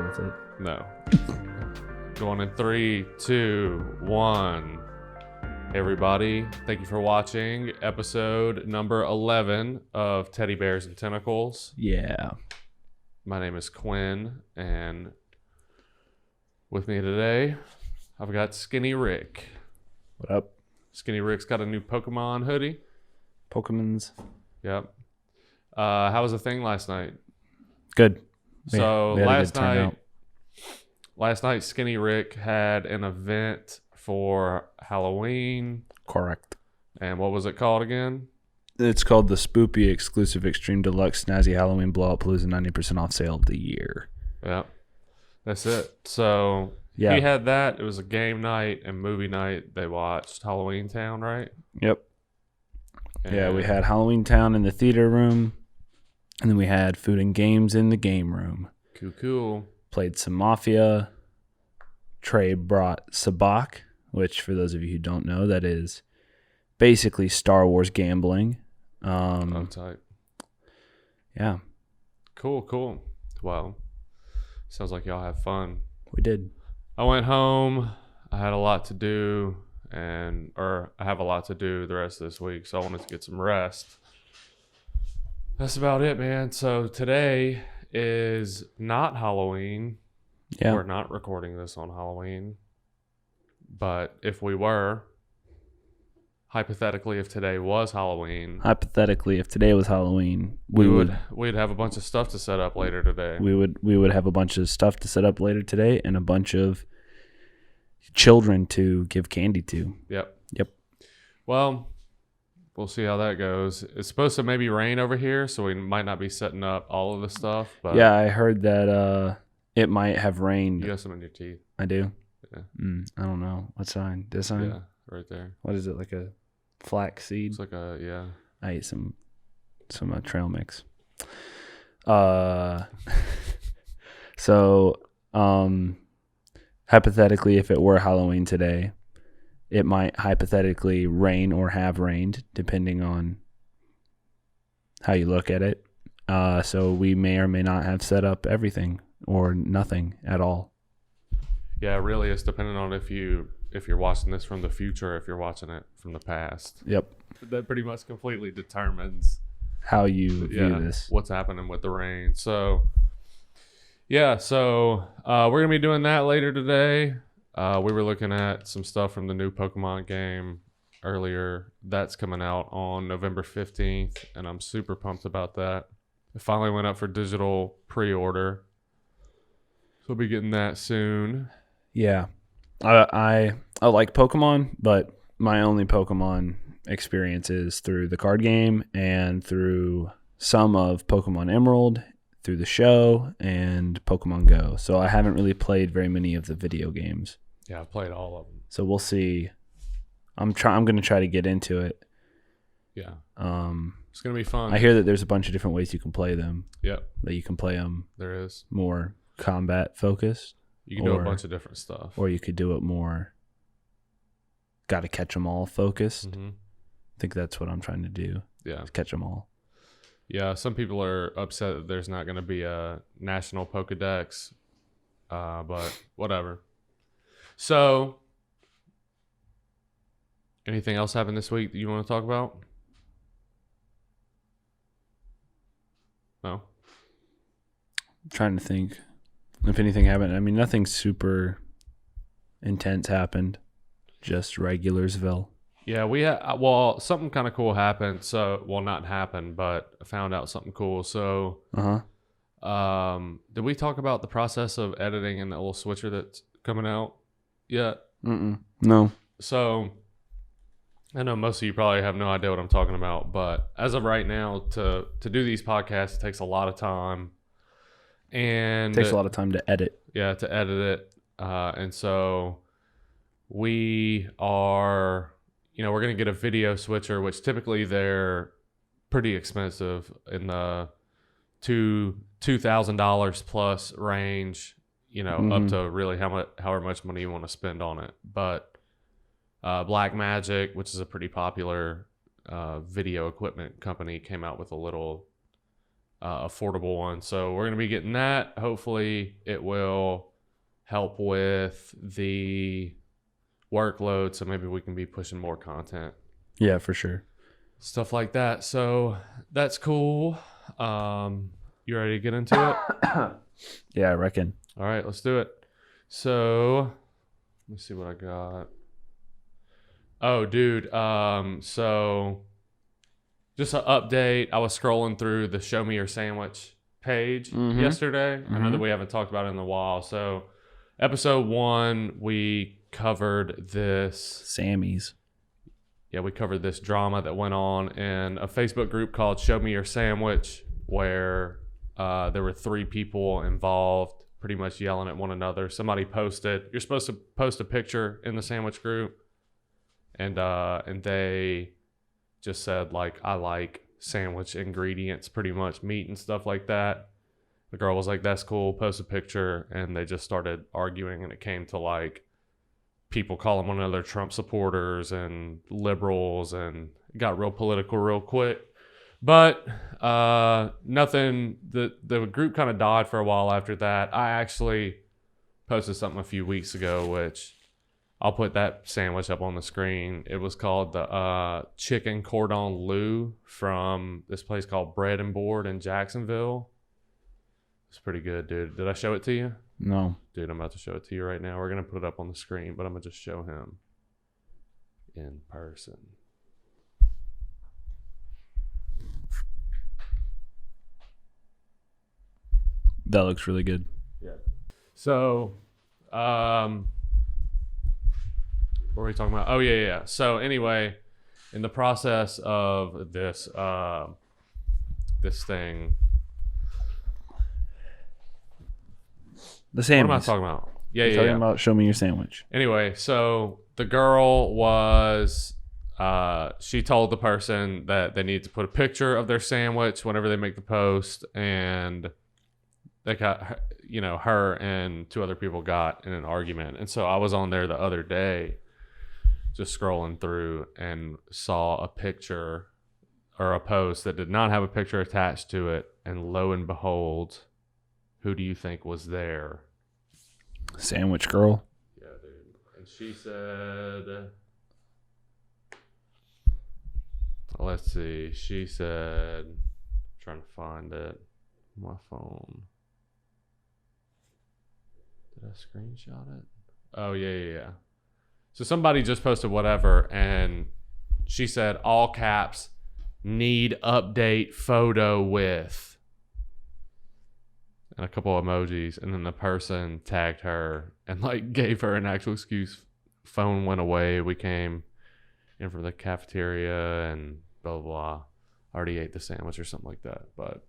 with it. No. Going in 3, 2, 1. Hey everybody, thank you for watching episode number 11 of Teddybears and Tentacles. Yeah. My name is Quinn, and with me today, I've got Skinny Rick. What up? Skinny Rick's got a new Pokemon hoodie. Pokemons. Yep. How was the thing last night? Good. So we had a good turnout. last night, Skinny Rick had an event for Halloween. Correct. And what was it called again? It's called the Spoopy Exclusive Extreme Deluxe Snazzy Halloween Blowout Palooza 90% off sale of the year. Yeah. That's it. So Yeah. he had that. It was a game night and movie night. They watched Halloween Town, right? Yep. And Yeah, we had Halloween Town in the theater room, and then we had food and games in the game room. Cool. Played some Mafia. Trey brought Sabak, which for those of you who don't know, that is basically Star Wars gambling. Type. Yeah, Cool. Well, sounds like y'all have fun. we did. I went home. I had a lot to do, I have a lot to do the rest of this week, so I wanted to get some rest. That's about it, man. So today is not Halloween. Yeah. We're not recording this on Halloween. But if we were, hypothetically, if today was Halloween, Hypothetically, if today was Halloween, we'd have a bunch of stuff to set up later today. we would have a bunch of stuff to set up later today and a bunch of children to give candy to. Yep. Well, we'll see how that goes. It's supposed to maybe rain over here, so we might not be setting up all of the stuff. But yeah, I heard that it might have rained. You got some in your teeth. I do? Yeah. I don't know. What sign? This sign? Yeah, right there. What is it, like a flax seed? It's like yeah. I ate some trail mix. So, hypothetically, if it were Halloween today, it might hypothetically rain or have rained, depending on how you look at it. So we may or may not have set up everything or nothing at all. Yeah, it really is depending on if you're watching this from the future, or if you're watching it from the past. Yep. That pretty much completely determines How you view this. what's happening with the rain. So we're gonna be doing that later today. We were looking at some stuff from the new Pokemon game earlier. That's coming out on November 15th, and I'm super pumped about that. It finally went up for digital pre-order, so we'll be getting that soon. Yeah. I like Pokemon, but my only Pokemon experience is through the card game and through some of Pokemon Emerald, through the show, and Pokemon Go. So I haven't really played very many of the video games. Yeah, I've played all of them. So we'll see. I'm going to try to get into it. Yeah. It's going to be fun. I hear that there's a bunch of different ways you can play them. Yep. That you can play them There is. more combat focused. You can do a bunch of different stuff. Or you could do it more got to catch them all focused. Mm-hmm. I think that's what I'm trying to do. Yeah. Catch them all. Yeah, some people are upset that there's not going to be a national Pokedex, but whatever. So, anything else happened this week that you want to talk about? No? I'm trying to think if anything happened. I mean, nothing super intense happened. Just Regularsville. Yeah, something kind of cool happened. So, not happened, but I found out something cool. So, did we talk about the process of editing in the little switcher that's coming out yet? No. So, I know most of you probably have no idea what I'm talking about, but as of right now, to do these podcasts, it takes a lot of time. And it takes a lot of time to edit. Yeah, to edit it. And so we are, we're going to get a video switcher, which typically they're pretty expensive in the $2,000 plus range, up to really however much money you want to spend on it. But Black Magic, which is a pretty popular video equipment company, came out with a little affordable one. So we're going to be getting that. Hopefully it will help with the workload. So maybe we can be pushing more content. Yeah, for sure. Stuff like that. So that's cool. You ready to get into it? Yeah, I reckon. All right, let's do it. So let me see what I got. Oh, dude. So just an update. I was scrolling through the Show Me Your Sandwich page yesterday. I know that we haven't talked about it in a while. So episode 1, we covered this. Sammy's. Yeah, we covered this drama that went on in a Facebook group called Show Me Your Sandwich, where there were 3 people involved, pretty much yelling at one another. Somebody posted, you're supposed to post a picture in the sandwich group, and they just said, like, I like sandwich ingredients, pretty much meat and stuff like that. The girl was like, that's cool, post a picture, and they just started arguing, and it came to, like, people calling one another Trump supporters and liberals, and it got real political real quick. But nothing, the group kind of died for a while after that. I actually posted something a few weeks ago, which I'll put that sandwich up on the screen. It was called the chicken cordon bleu from this place called Bread and Board in Jacksonville. It's pretty good, dude. Did I show it to you? No. Dude, I'm about to show it to you right now. We're going to put it up on the screen, but I'm going to just show him in person. That looks really good. Yeah. So, what were we talking about? Oh, yeah. So anyway, in the process of this, this thing, The sandwich. what am I talking about? Yeah. Talking about Show Me Your Sandwich. Anyway, so the girl was, she told the person that they needed to put a picture of their sandwich whenever they make the post, and they got, her and 2 other people got in an argument. And so I was on there the other day just scrolling through and saw a picture or a post that did not have a picture attached to it. And lo and behold, who do you think was there? Sandwich girl. Yeah, dude. And she said, let's see. She said, I'm trying to find it on my phone. Did I screenshot it? Oh, yeah. So somebody just posted whatever, and she said, all caps, need update photo with, and a couple of emojis, and then the person tagged her and like gave her an actual excuse. Phone went away. We came in from the cafeteria and blah, blah, blah. Already ate the sandwich or something like that. But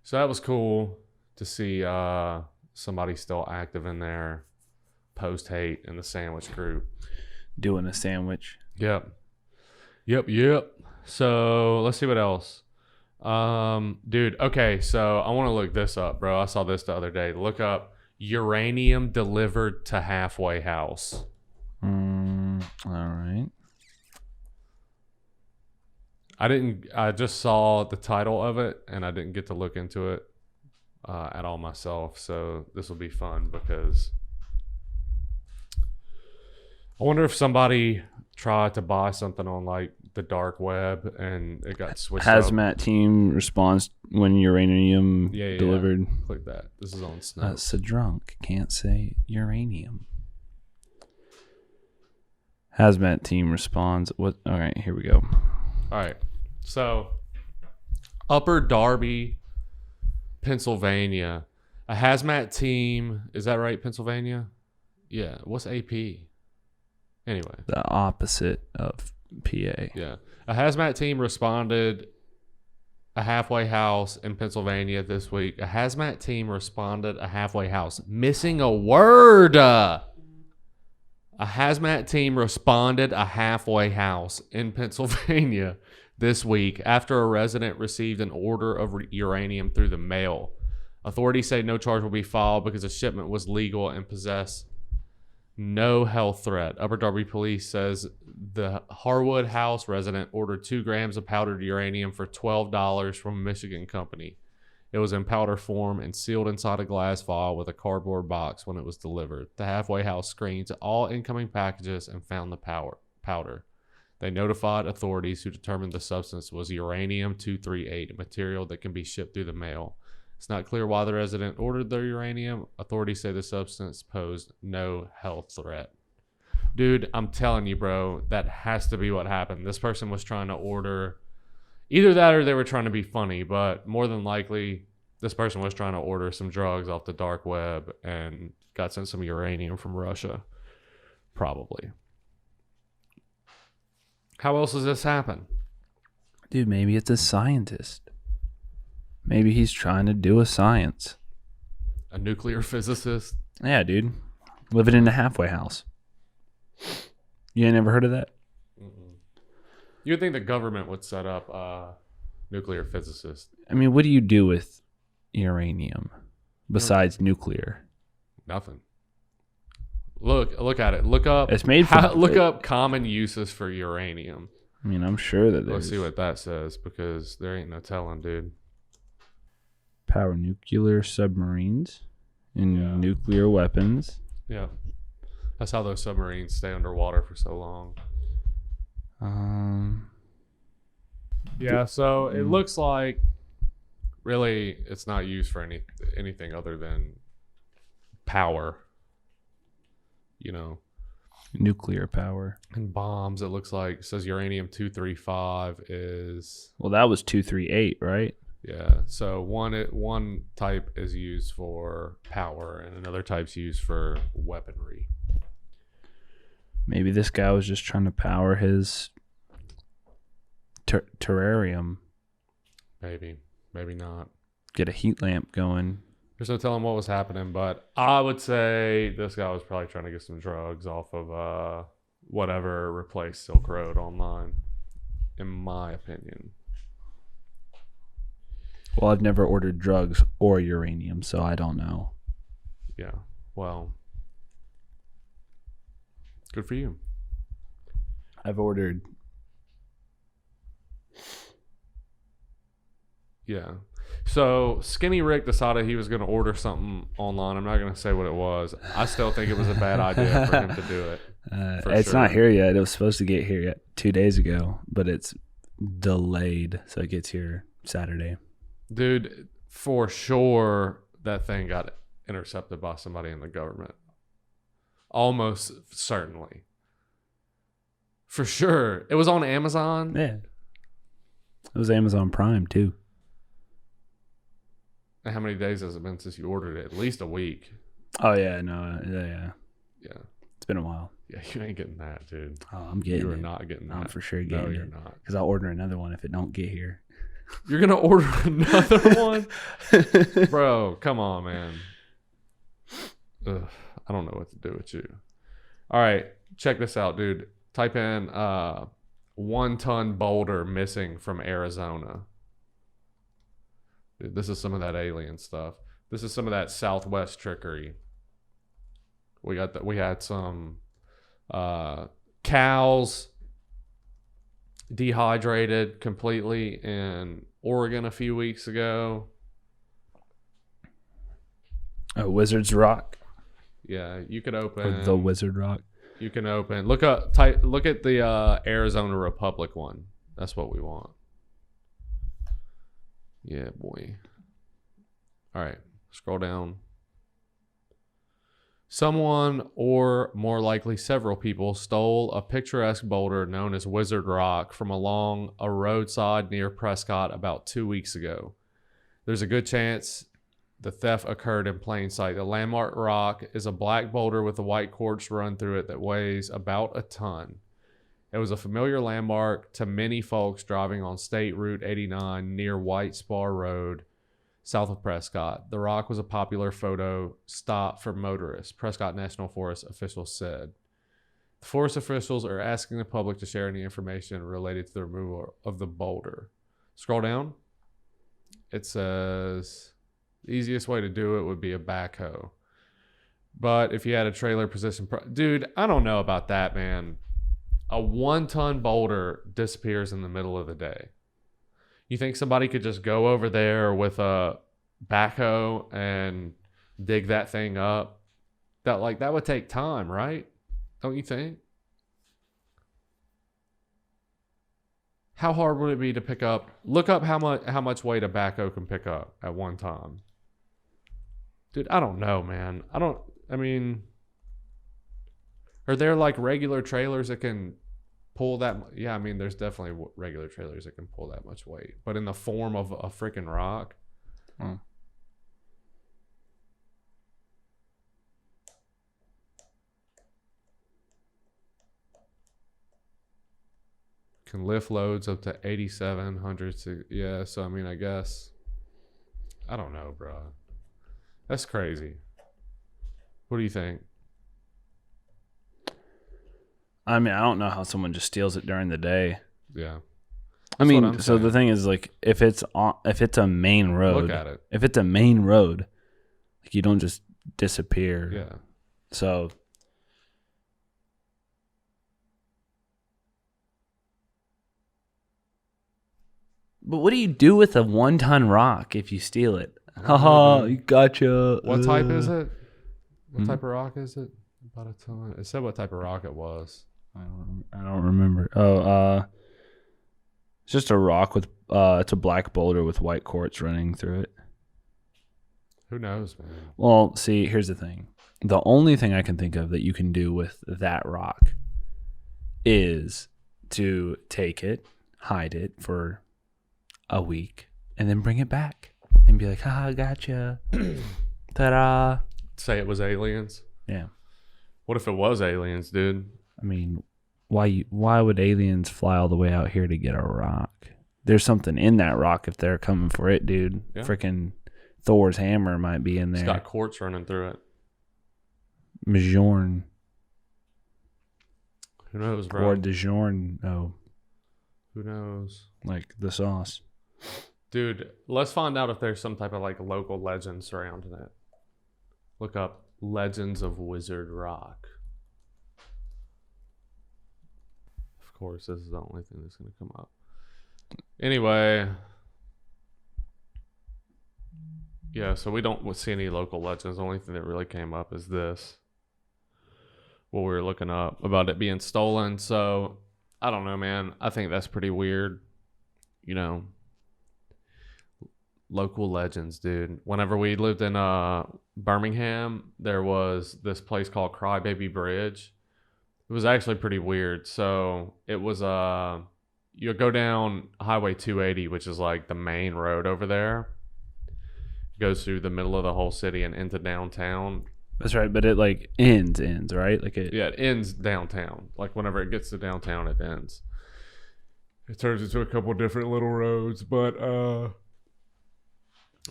so that was cool to see somebody still active in there, post hate in the sandwich group. Doing a sandwich. Yep. So let's see what else. Dude, okay, so I want to look this up, bro. I saw this the other day. Look up uranium delivered to halfway house. All right. I just saw the title of it, and I didn't get to look into it at all myself. So this will be fun because I wonder if somebody tried to buy something on like the dark web and it got switched up. Hazmat team responds when uranium delivered. Yeah. Click that. This is on Snow. So drunk can't say uranium. Hazmat team responds. What? All right, here we go. All right. So, Upper Darby, Pennsylvania. A hazmat team. Is that right, Pennsylvania? Yeah. What's AP? Anyway. The opposite of PA. Yeah. A hazmat team responded a halfway house in Pennsylvania this week. A hazmat team responded a halfway house. Missing a word. A hazmat team responded a halfway house in Pennsylvania this week after a resident received an order of uranium through the mail. Authorities say no charge will be filed because the shipment was legal and possessed no health threat. Upper Darby Police says the Harwood House resident ordered 2 grams of powdered uranium for $12 from a Michigan company. It was in powder form and sealed inside a glass vial with a cardboard box when it was delivered. The halfway house screened all incoming packages and found the powder. They notified authorities, who determined the substance was uranium-238, a material that can be shipped through the mail. It's not clear why the resident ordered the uranium. Authorities say the substance posed no health threat. Dude, I'm telling you, bro, that has to be what happened. This person was trying to order either that or they were trying to be funny, but more than likely, this person was trying to order some drugs off the dark web and got sent some uranium from Russia. Probably. How else does this happen? Dude, maybe it's a scientist. Maybe he's trying to do a science. A nuclear physicist? Yeah, dude. Living in a halfway house. You ain't never heard of that? Mm-mm. You'd think the government would set up a nuclear physicist. I mean, what do you do with uranium besides nuclear? Nothing. Look at it. Look up. It's made look up common uses for uranium. I mean, I'm sure that there's... Let's see what that says, because there ain't no telling, dude. Power nuclear submarines and nuclear weapons. Yeah. That's how those submarines stay underwater for so long. Yeah, so it looks like really it's not used for anything other than power. You know, nuclear power and bombs. It looks like it says uranium-235 is, well, that was 238, right? Yeah. So one type is used for power and another type's used for weaponry. Maybe this guy was just trying to power his terrarium. Maybe not. Get a heat lamp going. There's no telling what was happening, but I would say this guy was probably trying to get some drugs off of whatever replaced Silk Road online, in my opinion. Well, I've never ordered drugs or uranium, so I don't know. Yeah, well, good for you. I've ordered... Yeah. So Skinny Rick decided he was going to order something online. I'm not going to say what it was. I still think it was a bad idea for him to do it. It's not here yet. It was supposed to get here 2 days ago, but it's delayed, so it gets here Saturday. Dude, for sure that thing got intercepted by somebody in the government. Almost certainly. For sure. It was on Amazon. Yeah. It was Amazon Prime, too. How many days has it been since you ordered it? At least a week. Oh, yeah. No. Yeah. Yeah. It's been a while. Yeah, you ain't getting that, dude. Oh, I'm getting it. You are not getting that. I'm for sure getting it. No, you're not. Because I'll order another one if it don't get here. You're going to order another one? Bro, come on, man. Ugh, I don't know what to do with you. All right, check this out, dude. Type in 1-ton boulder missing from Arizona. Dude, this is some of that alien stuff. This is some of that Southwest trickery. We had some cows dehydrated completely in Oregon a few weeks ago. Oh, Wizard's Rock. Yeah, you could open Or the Wizard Rock. You can open. Look at the Arizona Republic one. That's what we want. Yeah, boy. All right, scroll down. Someone, or more likely several people, stole a picturesque boulder known as Wizard Rock from along a roadside near Prescott about 2 weeks ago. There's a good chance the theft occurred in plain sight. The landmark rock is a black boulder with a white quartz run through it that weighs about a ton. It was a familiar landmark to many folks driving on State Route 89 near White Spar Road, south of Prescott. The rock was a popular photo stop for motorists, Prescott National Forest officials said. The forest officials are asking the public to share any information related to the removal of the boulder. Scroll down. It says the easiest way to do it would be a backhoe. But if you had a trailer position... Dude, I don't know about that, man. A 1-ton boulder disappears in the middle of the day. You think somebody could just go over there with a backhoe and dig that thing up. That would take time, right? Don't you think? How hard would it be to pick up? Look up how much weight a backhoe can pick up at one time. Dude, I don't know, man. I mean, are there like regular trailers that can pull that? Yeah, I mean, there's definitely regular trailers that can pull that much weight, but in the form of a freaking rock. Hmm. Can lift loads up to 8,700. Yeah, so I mean, I guess. I don't know, bro. That's crazy. What do you think? I mean, I don't know how someone just steals it during the day. Yeah. I That's what I'm mean, so the saying. thing is, like, if it's a main road, Look at it. if it's a main road, like, you don't just disappear. Yeah. So, but what do you do with a 1-ton rock if you steal it? Haha, you gotcha. What type is it? What type of rock is it? About a ton. It said what type of rock it was. I don't remember. Oh, it's just a rock with it's a black boulder with white quartz running through it. Who knows, man? Well, see, here's the thing. The only thing I can think of that you can do with that rock is to take it, hide it for a week, and then bring it back and be like, "Ha, gotcha, ta-da!" Say it was aliens. Yeah. What if it was aliens, dude? I mean, why would aliens fly all the way out here to get a rock? There's something in that rock if they're coming for it, dude. Yeah. Freaking Thor's hammer might be in there. It's got quartz running through it. Mjorn. Who knows, bro? Or DeJorn. Oh, Who knows? like the sauce. Dude, let's find out if there's some type of like local legend surrounding it. Look up Legends of Wizard Rock. Of course, this is the only thing that's going to come up. Anyway. Yeah, so we don't see any local legends. The only thing that really came up is this. What we were looking up about it being stolen. So, I don't know, man. I think that's pretty weird. You know, local legends, dude. Whenever we lived in Birmingham, there was this place called Crybaby Bridge. It was actually pretty weird. So it was you go down Highway 280, which is like the main road over there. It goes through the middle of the whole city and into downtown. That's right, but it like ends, right? Like it. Yeah, it ends downtown. Like whenever it gets to downtown, it ends. It turns into a couple different little roads, but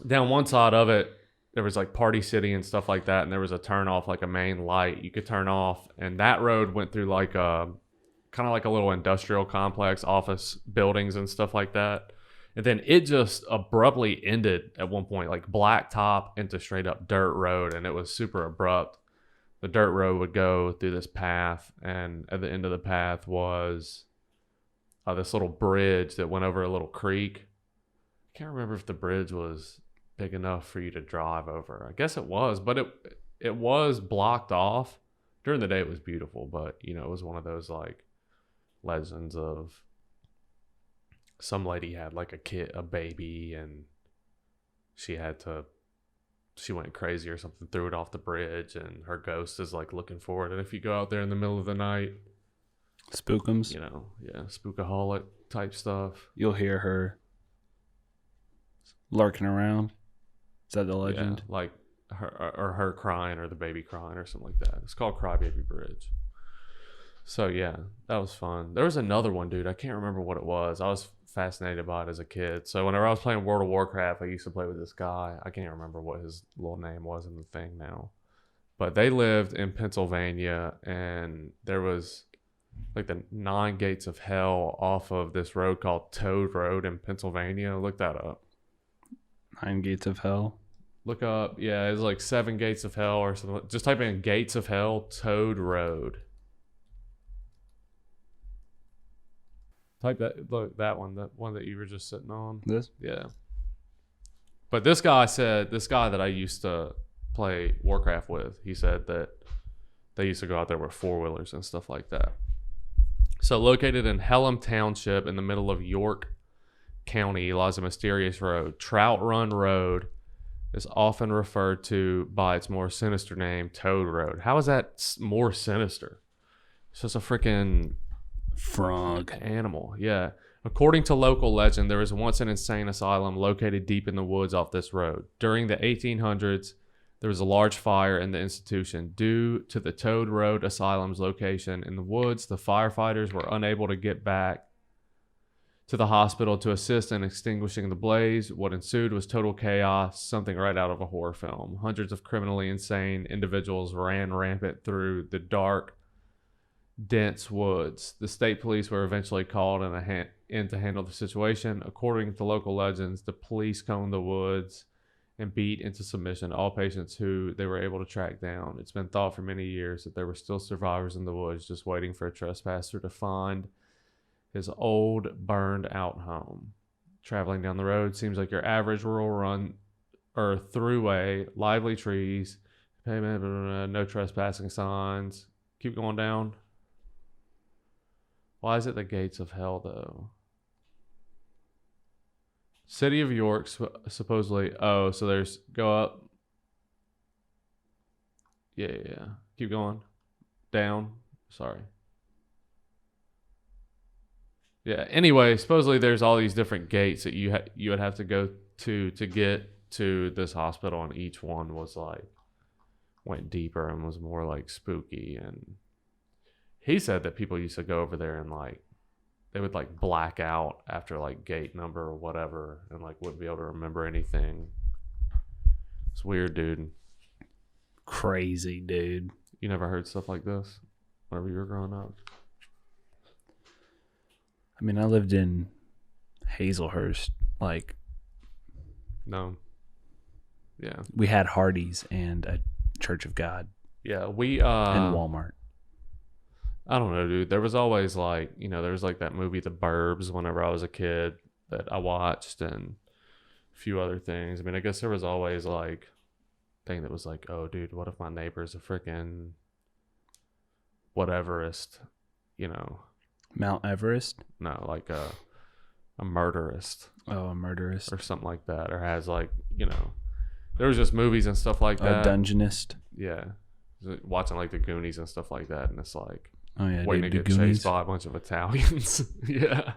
down one side of it, there was like Party City and stuff like that, and there was a turn off, like a main light you could turn off, and that road went through like a kind of like a little industrial complex, office buildings and stuff like that. And then it just abruptly ended at one point, like blacktop into straight up dirt road, and it was super abrupt. The dirt road would go through this path, and at the end of the path was this little bridge that went over a little creek. I can't remember if the bridge was big enough for you to drive over. I guess it was, but it was blocked off. During the day it was beautiful, but you know, it was one of those like legends of some lady had like a baby, and she went crazy or something, threw it off the bridge, and her ghost is like looking for it. And if you go out there in the middle of the night, Spookums. you know, yeah, spookaholic type stuff. You'll hear her lurking around. Is that the legend? Yeah, like her crying, or the baby crying, or something like that. It's called Crybaby Bridge. So yeah, that was fun. There was another one, dude. I can't remember what it was. I was fascinated by it as a kid. So whenever I was playing World of Warcraft, I used to play with this guy. I can't remember what his little name was in the thing now. But they lived in Pennsylvania, and there was like the 9 gates of hell off of this road called Toad Road in Pennsylvania. Look that up. 9 gates of hell. Look up. Yeah, it's like 7 gates of hell or something. Just type in Gates of Hell, Toad Road. Type that. Look, that one. That one that you were just sitting on. This? Yeah. But this guy that I used to play Warcraft with, he said that they used to go out there with 4-wheelers and stuff like that. So located in Hellam Township in the middle of York County lies a mysterious road. Trout Run Road is often referred to by its more sinister name, Toad Road. How is that more sinister? It's just a freaking frog animal. Yeah. According to local legend, there was once an insane asylum located deep in the woods off this road. During the 1800s, there was a large fire in the institution. Due to the Toad Road Asylum's location in the woods, the firefighters were unable to get back to the hospital to assist in extinguishing the blaze. What ensued was total chaos, something right out of a horror film. Hundreds of criminally insane individuals ran rampant through the dark, dense woods. The state police were eventually called in to handle the situation. According to local legends, the police combed the woods and beat into submission all patients who they were able to track down. It's been thought for many years that there were still survivors in the woods just waiting for a trespasser to find his old, burned-out home. Traveling down the road seems like your average rural run or throughway, lively trees, pavement, no trespassing signs. Keep going down. Why is it the gates of hell, though? City of York, supposedly. Oh, so there's go up. Yeah. Keep going. Down. Sorry. Yeah. Anyway, supposedly there's all these different gates that you would have to go to get to this hospital, and each one was like went deeper and was more like spooky. And he said that people used to go over there and like they would like black out after like gate number or whatever and like wouldn't be able to remember anything. It's weird, dude. Crazy, dude. You never heard stuff like this whenever you were growing up? I mean, I lived in Hazelhurst. Like, no. Yeah. We had Hardee's and a Church of God. Yeah, we and Walmart. I don't know, dude. There was always like, there was like that movie The Burbs whenever I was a kid that I watched, and a few other things. I mean, I guess there was always like thing that was like, oh, dude, what if my neighbor's a freaking whateverist, Mount Everest? No, like a murderist. Oh, a murderist. Or something like that. Or has like, there was just movies and stuff like that. A dungeonist. Yeah. Watching like the Goonies and stuff like that. And it's like, oh, yeah, waiting to get chased by a bunch of Italians. Yeah.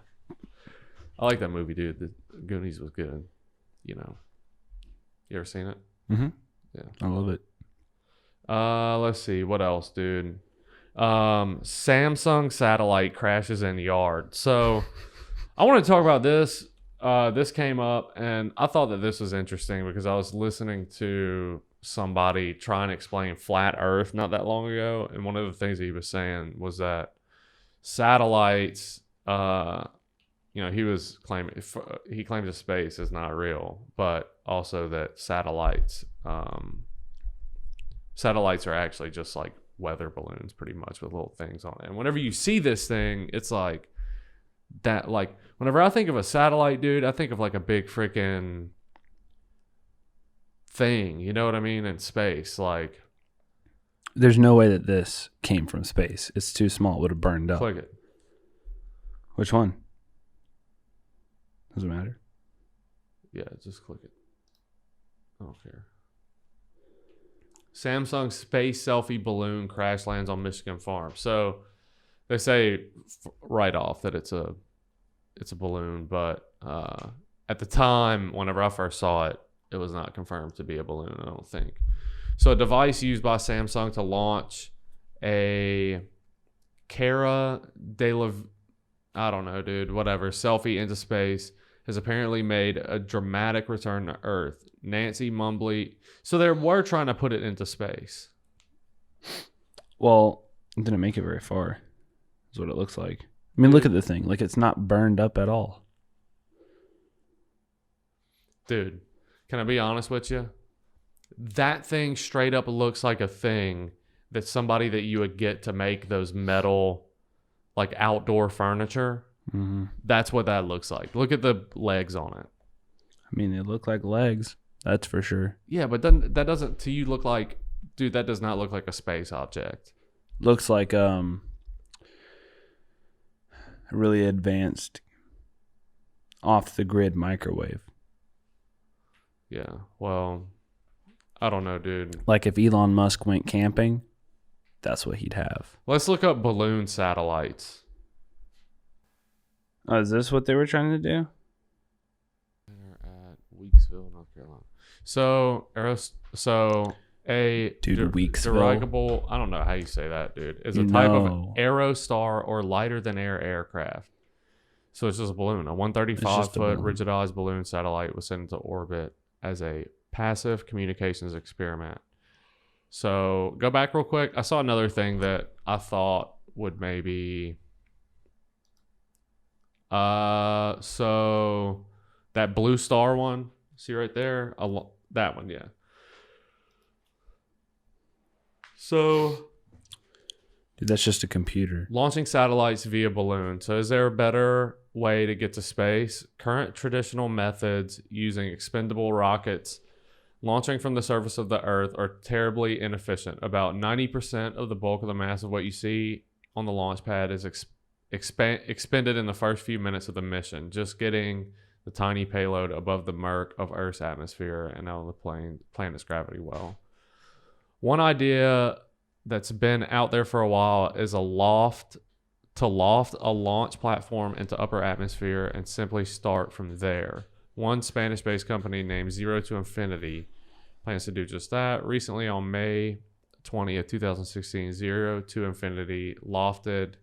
I like that movie, dude. The Goonies was good. You ever seen it? Mm-hmm. Yeah. I love it. Let's see. What else, dude? Samsung satellite crashes in yard. So I want to talk about this. This came up, and I thought that this was interesting because I was listening to somebody try and explain flat Earth not that long ago, and one of the things that he was saying was that satellites, he was claiming that space is not real, but also that satellites are actually just like weather balloons pretty much with little things on it. And whenever you see this thing, it's like that, like whenever I think of a satellite, dude, I think of like a big freaking thing, you know what I mean, in space. Like, there's no way that this came from space. It's too small. It would have burned up. Click it. Which one? Doesn't matter. Yeah, just click it. I don't care. Samsung space selfie balloon crash lands on Michigan farm. So they say right off that it's a balloon, but at the time, whenever I first saw it, it was not confirmed to be a balloon, I don't think. So a device used by Samsung to launch a I don't know, dude, whatever, selfie into space has apparently made a dramatic return to Earth. Nancy Mumbley. So they were trying to put it into space. Well, it didn't make it very far, is what it looks like. I mean, look at the thing. Like, it's not burned up at all. Dude, can I be honest with you? That thing straight up looks like a thing that somebody that you would get to make those metal, like outdoor furniture. Mm-hmm. That's what that looks like. Look at the legs on it. I mean, they look like legs. That's for sure. Yeah, but that doesn't to you look like, dude, that does not look like a space object. Looks like a really advanced off the grid microwave. Yeah. Well, I don't know, dude. Like if Elon Musk went camping, that's what he'd have. Let's look up balloon satellites. Oh, is this what they were trying to do? They're at Weeksville, North Carolina. So a Weeksville. dirigible, I don't know how you say that, dude, is a type of aerostar or lighter than air aircraft. So it's just a balloon. A 135-foot rigidized balloon satellite was sent into orbit as a passive communications experiment. So go back real quick. I saw another thing that I thought would maybe... So that blue star one, see right there? That one, yeah. So, dude, that's just a computer. Launching satellites via balloon. So is there a better way to get to space? Current traditional methods using expendable rockets launching from the surface of the Earth are terribly inefficient. About 90% of the bulk of the mass of what you see on the launch pad is expended in the first few minutes of the mission, just getting the tiny payload above the murk of Earth's atmosphere and out of the planet's gravity well. One idea that's been out there for a while is to loft a launch platform into upper atmosphere and simply start from there. One Spanish-based company named Zero to Infinity plans to do just that. Recently, on May 20th, 2016, Zero to Infinity lofted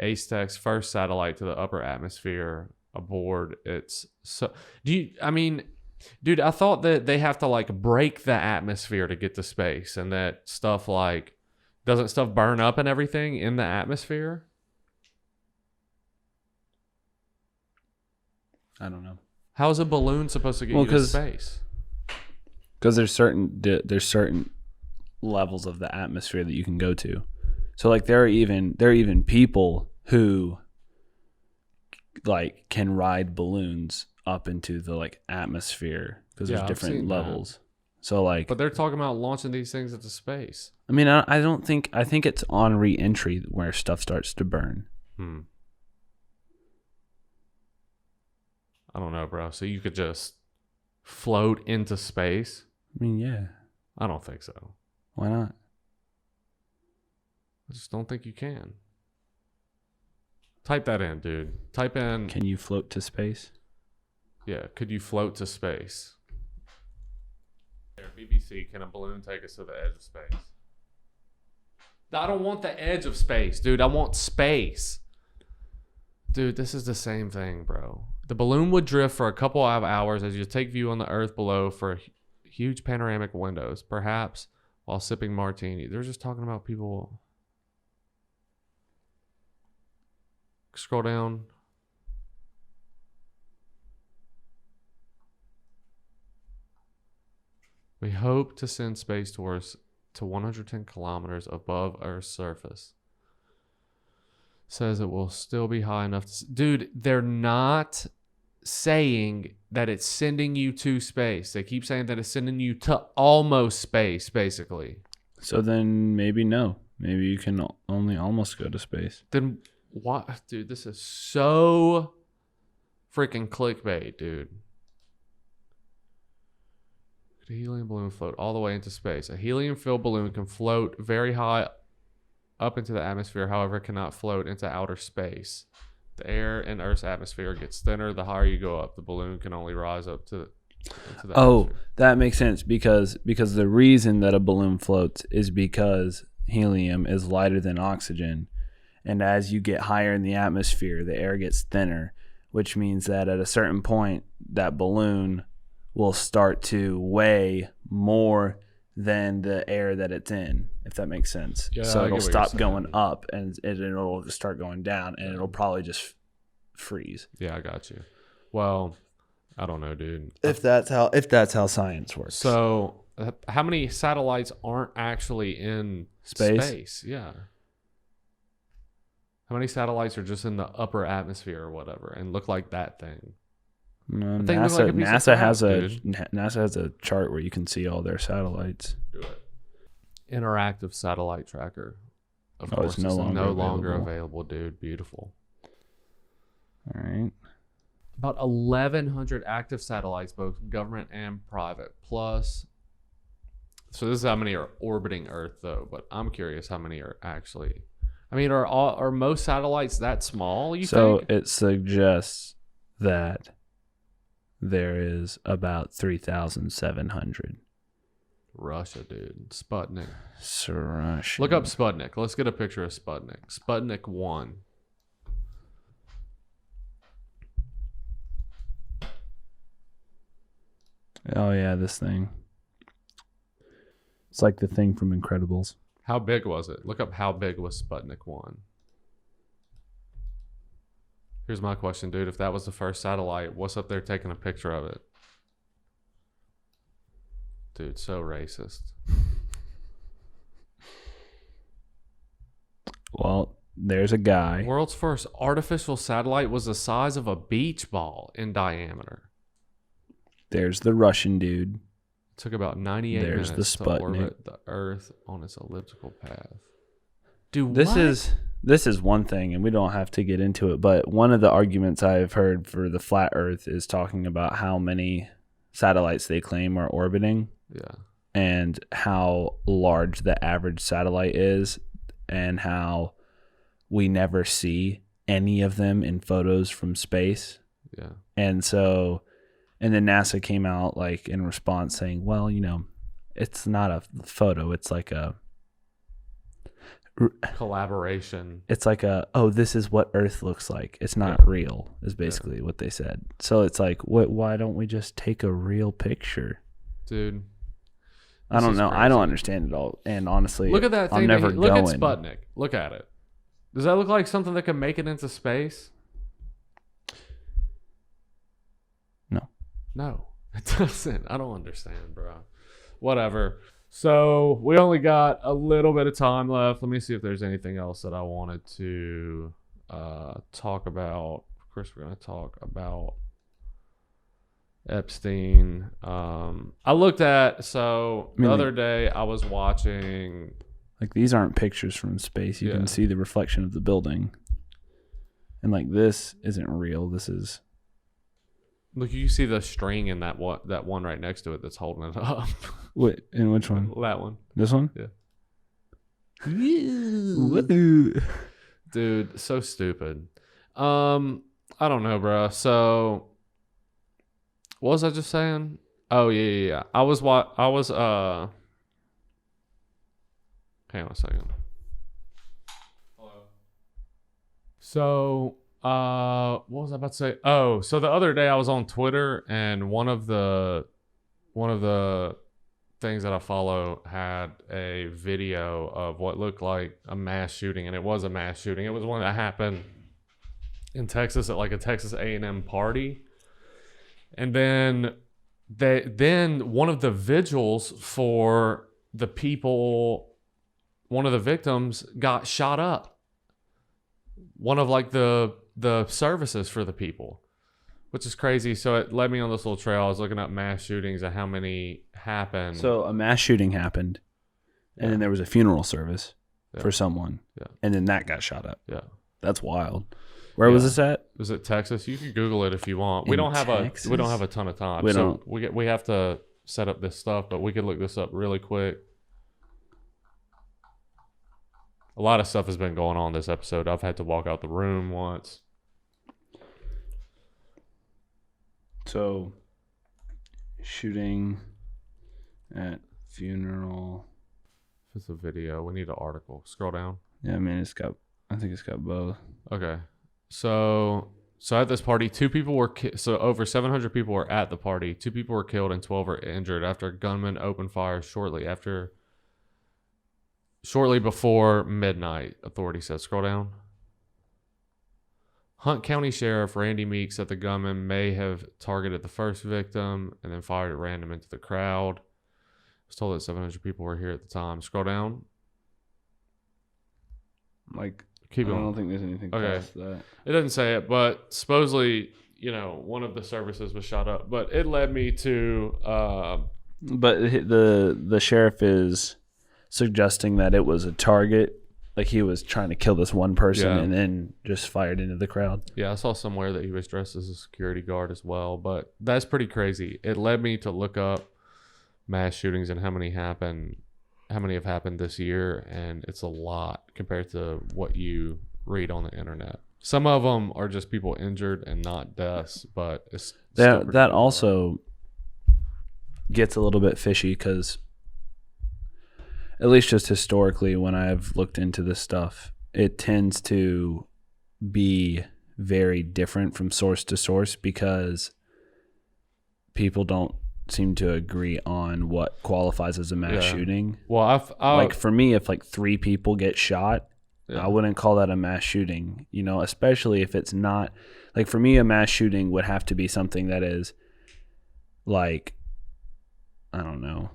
Aztec's first satellite to the upper atmosphere aboard its... Dude, I thought that they have to like break the atmosphere to get to space, and that stuff like, doesn't stuff burn up and everything in the atmosphere? I don't know. How is a balloon supposed to get you to space? Because there's certain levels of the atmosphere that you can go to. So like there are even people who like can ride balloons up into the like atmosphere because there's different levels. So like, but they're talking about launching these things into space. I mean, I think it's on re-entry where stuff starts to burn. I don't know, bro. So you could just float into space? I mean, yeah. I don't think so. Why not? I just don't think you can. Type that in, dude. Type in... Can you float to space? Yeah, could you float to space? BBC, can a balloon take us to the edge of space? I don't want the edge of space, dude. I want space. Dude, this is the same thing, bro. The balloon would drift for a couple of hours as you take view on the earth below for huge panoramic windows, perhaps while sipping martini. They're just talking about people... Scroll down. We hope to send space tours to 110 kilometers above Earth's surface. Says it will still be high enough to... Dude, they're not saying that it's sending you to space. They keep saying that it's sending you to almost space, basically. So then maybe no. Maybe you can only almost go to space. Then... What, dude? This is so freaking clickbait, dude. Could a helium balloon float all the way into space? A helium-filled balloon can float very high up into the atmosphere, however, it cannot float into outer space. The air in Earth's atmosphere gets thinner the higher you go up. The balloon can only rise up to the atmosphere. That makes sense because the reason that a balloon floats is because helium is lighter than oxygen. And as you get higher in the atmosphere, the air gets thinner, which means that at a certain point, that balloon will start to weigh more than the air that it's in, if that makes sense. Yeah, so it'll stop going up and it'll start going down, and it'll probably just freeze. Yeah, I got you. Well, I don't know, dude. If that's how science works. So, how many satellites aren't actually in space? Yeah. How many satellites are just in the upper atmosphere or whatever and look like that thing? No, That thing looks like a piece of NASA crap, has dude. NASA has a chart where you can see all their satellites. Do it. Interactive satellite tracker. Of Oh, course, it's no longer available. available, dude. Beautiful. All right. About 1,100 active satellites, both government and private. Plus, so this is how many are orbiting Earth, though. But I'm curious how many are actually. I mean, are most satellites that small? You think? It suggests that there is about 3,700. Russia, dude. Sputnik. Russia. Look up Sputnik. Let's get a picture of Sputnik. Sputnik 1. Oh yeah, this thing. It's like the thing from Incredibles. How big was it? Look up how big was Sputnik 1. Here's my question, dude. If that was the first satellite, what's up there taking a picture of it? Dude, so racist. Well, there's a guy. World's first artificial satellite was the size of a beach ball in diameter. There's the Russian dude. It took about 98 There's minutes the to Sputnik. orbit the Earth on its elliptical path. Dude, This what? is one thing, and we don't have to get into it, but one of the arguments I've heard for the flat Earth is talking about how many satellites they claim are orbiting. Yeah. And how large the average satellite is, and how we never see any of them in photos from space. Yeah. And so, and then NASA came out like in response saying, well, it's not a photo. It's like Collaboration. it's like oh, this is what Earth looks like. It's not real, is basically what they said. So it's like, why don't we just take a real picture? Dude. I don't know. Crazy. I don't understand it all. And honestly, Look at that thing. I'm never Look going. at Sputnik. Look at it. Does that look like something that can make it into space? No, it doesn't. I don't understand, bro. Whatever. So we only got a little bit of time left. Let me see if there's anything else that I wanted to talk about. Of course, we're going to talk about Epstein. I looked at, the other day I was watching. Like, these aren't pictures from space. You can see the reflection of the building. And like, this isn't real. This is. Look, you see the string in that one right next to it that's holding it up. Wait, in which one? That one. This one? Yeah. Woo. Dude, so stupid. I don't know, bro. So, what was I just saying? Oh yeah. I was hang on a second. Hello. So, what was I about to say? Oh, so the other day I was on Twitter, and one of the things that I follow had a video of what looked like a mass shooting, and it was a mass shooting. It was one that happened in Texas at like a Texas A&M party, and then one of the vigils for the people, one of the victims got shot up. One of like the services for the people, which is crazy. So it led me on this little trail. I was looking up mass shootings and how many happened. So a mass shooting happened, and then there was a funeral service for someone, and then that got shot up. Yeah, that's wild. Where was this at? Was it Texas? You can Google it if you want. We We don't have a ton of time. We have to set up this stuff, but we could look this up really quick. A lot of stuff has been going on this episode. I've had to walk out the room once. So, shooting at funeral. If it's a video, we need an article. Scroll down. Yeah, I mean, I think it's got both. Okay. So at this party, 2 people were so over 700 people were at the party. 2 people were killed and 12 were injured after a gunman opened fire shortly before midnight, authorities said. Scroll down. Hunt County Sheriff Randy Meeks said the gunman may have targeted the first victim and then fired at random into the crowd. I was told that 700 people were here at the time. Scroll down. Like, Keep going. I don't think there's anything past that. It doesn't say it, but supposedly, one of the services was shot up. But it led me to But the sheriff is suggesting that it was a target, like he was trying to kill this one person and then just fired into the crowd. Yeah, I saw somewhere that he was dressed as a security guard as well, but that's pretty crazy. It led me to look up mass shootings and how many have happened this year, and it's a lot compared to what you read on the internet. Some of them are just people injured and not deaths, but it's that also gets a little bit fishy because, at least just historically, when I've looked into this stuff, it tends to be very different from source to source because people don't seem to agree on what qualifies as a mass shooting. Well, like for me, if like 3 people get shot, I wouldn't call that a mass shooting, especially if it's not, like for me, a mass shooting would have to be something that is like, I don't know,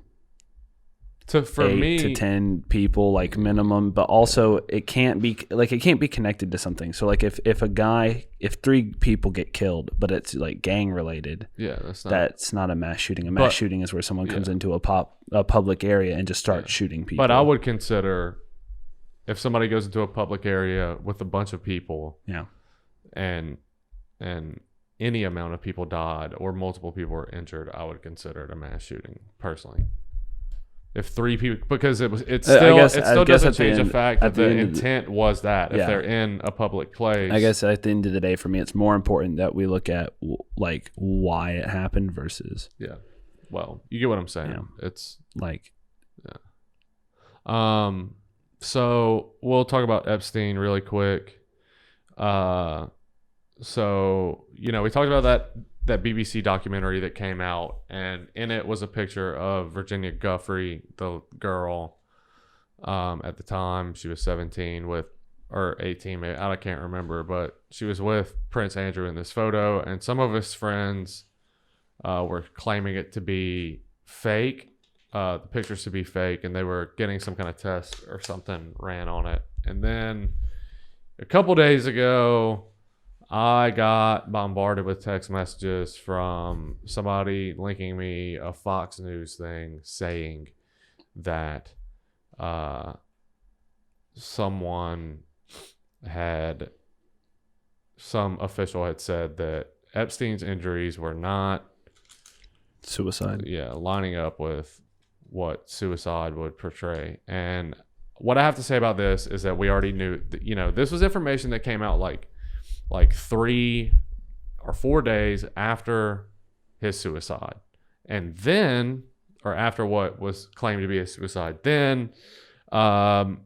for 8 me to 10 people, like minimum, but also it can't be connected to something. So like if 3 people get killed, but it's like gang related, that's not a mass shooting. A mass shooting is where someone comes into a public area and just starts shooting people. But I would consider if somebody goes into a public area with a bunch of people, and any amount of people died or multiple people were injured, I would consider it a mass shooting personally. If 3 people, because it still doesn't change the fact that the intent was that if they're in a public place. I guess at the end of the day, for me, it's more important that we look at like why it happened versus. Yeah. Well, you get what I'm saying. Yeah. It's like. Yeah. So we'll talk about Epstein really quick. So, we talked about that BBC documentary that came out, and in it was a picture of Virginia Guffrey, the girl. At the time, she was 17 or 18, maybe, I can't remember, but she was with Prince Andrew in this photo, and some of his friends were claiming it to be fake, the pictures to be fake, and they were getting some kind of test or something ran on it. And then a couple days ago, I got bombarded with text messages from somebody linking me a Fox News thing saying that some official had said that Epstein's injuries were not suicide. Yeah, lining up with what suicide would portray. And what I have to say about this is that we already knew that, this was information that came out like 3 or 4 days after his suicide, and then, or after what was claimed to be a suicide, then it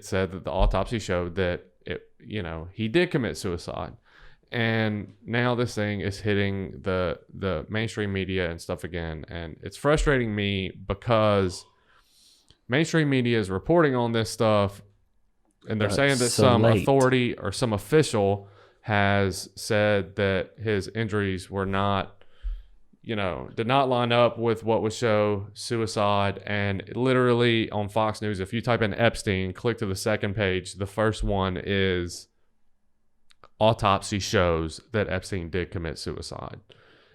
said that the autopsy showed that he did commit suicide. And now this thing is hitting the mainstream media and stuff again, and it's frustrating me because mainstream media is reporting on this stuff. And they're saying that some authority or some official has said that his injuries were not, did not line up with what would show suicide. And literally on Fox News, if you type in Epstein, click to the second page, the first one is autopsy shows that Epstein did commit suicide.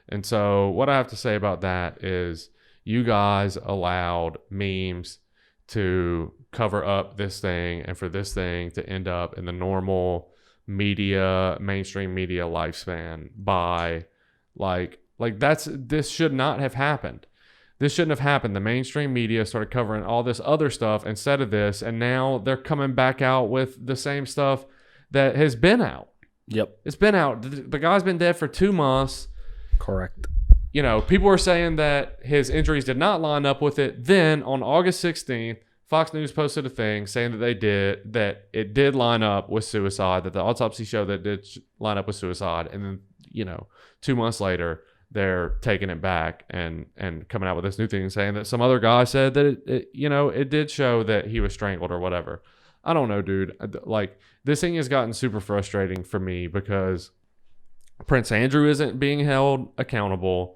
And so what I have to say about that is you guys allowed memes to cover up this thing and for this thing to end up in the normal mainstream media lifespan by this should not have happened. This shouldn't have happened. The mainstream media started covering all this other stuff instead of this, and now they're coming back out with the same stuff that has been out. Yep. It's been out. The guy's been dead for 2 months. Correct. People were saying that his injuries did not line up with it. Then on August 16th, Fox News posted a thing saying that it did line up with suicide, that the autopsy showed that it did line up with suicide. And then, 2 months later, they're taking it back and coming out with this new thing saying that some other guy said that it did show that he was strangled or whatever. I don't know, dude. Like, this thing has gotten super frustrating for me because Prince Andrew isn't being held accountable.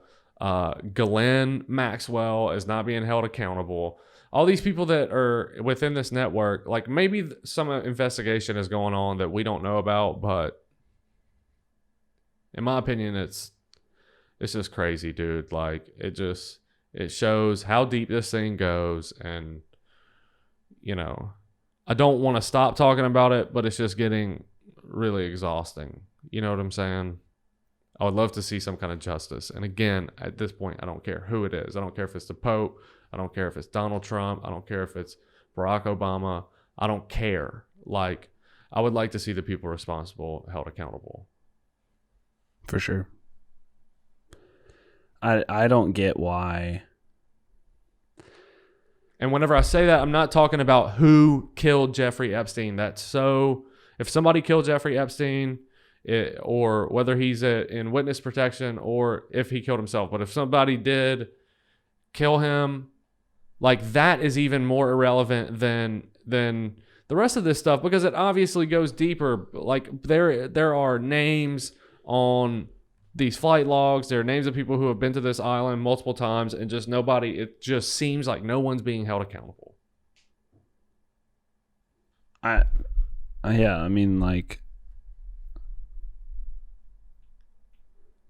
Ghislaine Maxwell is not being held accountable. All these people that are within this network, like maybe some investigation is going on that we don't know about, but In my opinion, it's just crazy, dude. Like, it shows how deep this thing goes, and I don't want to stop talking about it, but it's just getting really exhausting. You know what I'm saying? I would love to see some kind of justice. And again, at this point, I don't care who it is. I don't care if it's the Pope. I don't care if it's Donald Trump. I don't care if it's Barack Obama. I don't care. Like, I would like to see the people responsible held accountable. For sure. I don't get why. And whenever I say that, I'm not talking about who killed Jeffrey Epstein. If somebody killed Jeffrey Epstein, or whether he's in witness protection or if he killed himself, but if somebody did kill him, like, that is even more irrelevant than the rest of this stuff, because it obviously goes deeper. Like, there are names on these flight logs. There are names of people who have been to this island multiple times, and just nobody, it just seems like no one's being held accountable. Yeah, I mean, like.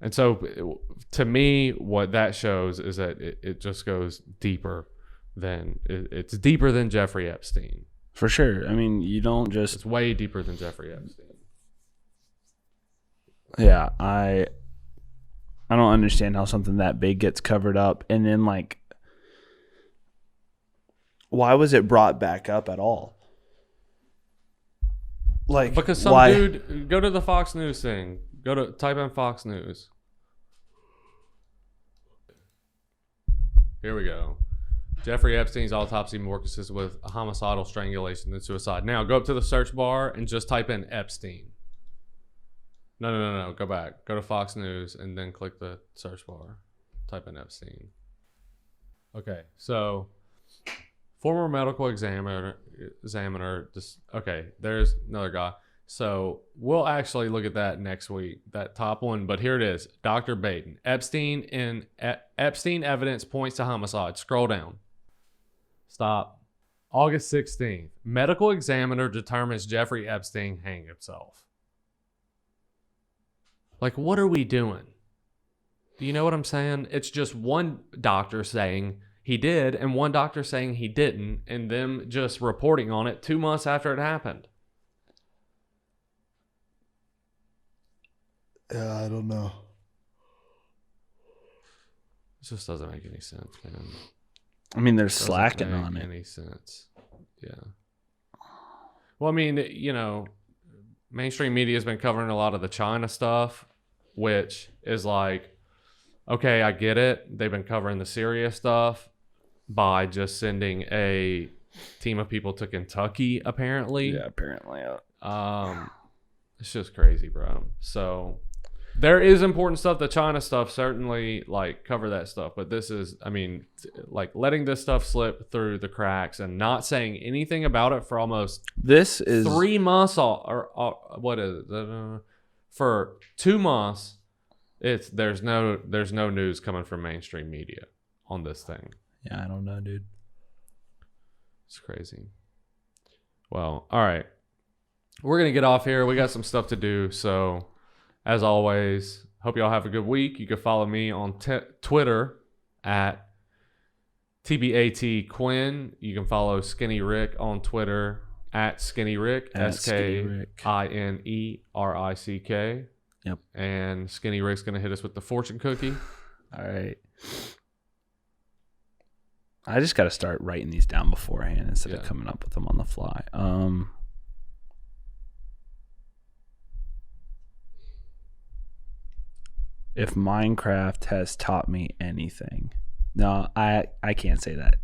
And so, to me, what that shows is that it just goes deeper it's deeper than Jeffrey Epstein. For sure. I mean, you don't just. It's way deeper than Jeffrey Epstein. Yeah, I don't understand how something that big gets covered up, and then, like, why was it brought back up at all? Like, because some dude, go to the Fox News thing. Type in Fox News. Here we go. Jeffrey Epstein's autopsy more consistent with a homicidal strangulation than suicide. Now go up to the search bar and just type in Epstein. No. Go back. Go to Fox News and then click the search bar. Type in Epstein. Okay, so former medical examiner. Okay, there's another guy. So we'll actually look at that next week, that top one. But here it is. Dr. Baden. Epstein evidence points to homicide. Scroll down. Stop. August 16th. Medical examiner determines Jeffrey Epstein hanged himself. Like, what are we doing? Do you know what I'm saying? It's just one doctor saying he did and one doctor saying he didn't, and them just reporting on it 2 months after it happened. Yeah, I don't know. It just doesn't make any sense, man. I mean, they're slacking on it. Any sense? Yeah. Well, I mean, mainstream media has been covering a lot of the China stuff, which is like, okay, I get it. They've been covering the Syria stuff by just sending a team of people to Kentucky, apparently. Yeah, apparently. It's just crazy, bro. So there is important stuff. The China stuff certainly, like, cover that stuff. But this is, I mean, like, letting this stuff slip through the cracks and not saying anything about it for almost 3 months or what is it? For 2 months, there's no news coming from mainstream media on this thing. Yeah, I don't know, dude. It's crazy. Well, all right. We're going to get off here. We got some stuff to do. So, as always, hope y'all have a good week. You can follow me on Twitter at TBAT Quinn. You can follow Skinny Rick on Twitter at Skinny Rick, SKINERICK. Yep. And Skinny Rick's going to hit us with the fortune cookie. All right. I just got to start writing these down beforehand instead of coming up with them on the fly. If Minecraft has taught me anything. No, I can't say that.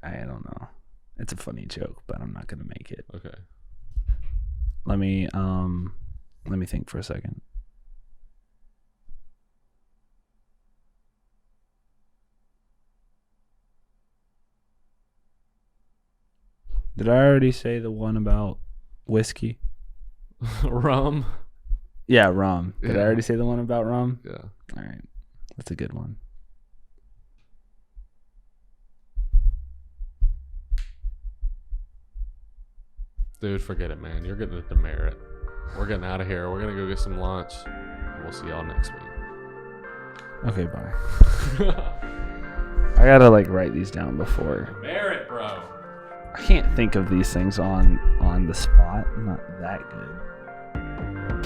I don't know. It's a funny joke, but I'm not going to make it. Okay. Let me think for a second. Did I already say the one about whiskey? Rum? Yeah, rum. Did I already say the one about rum? Yeah. All right. That's a good one. Dude, forget it, man. You're getting the demerit. We're getting out of here. We're gonna go get some lunch. We'll see y'all next week. Okay, bye. I gotta like write these down before. Merit, bro. I can't think of these things on the spot. I'm not that good.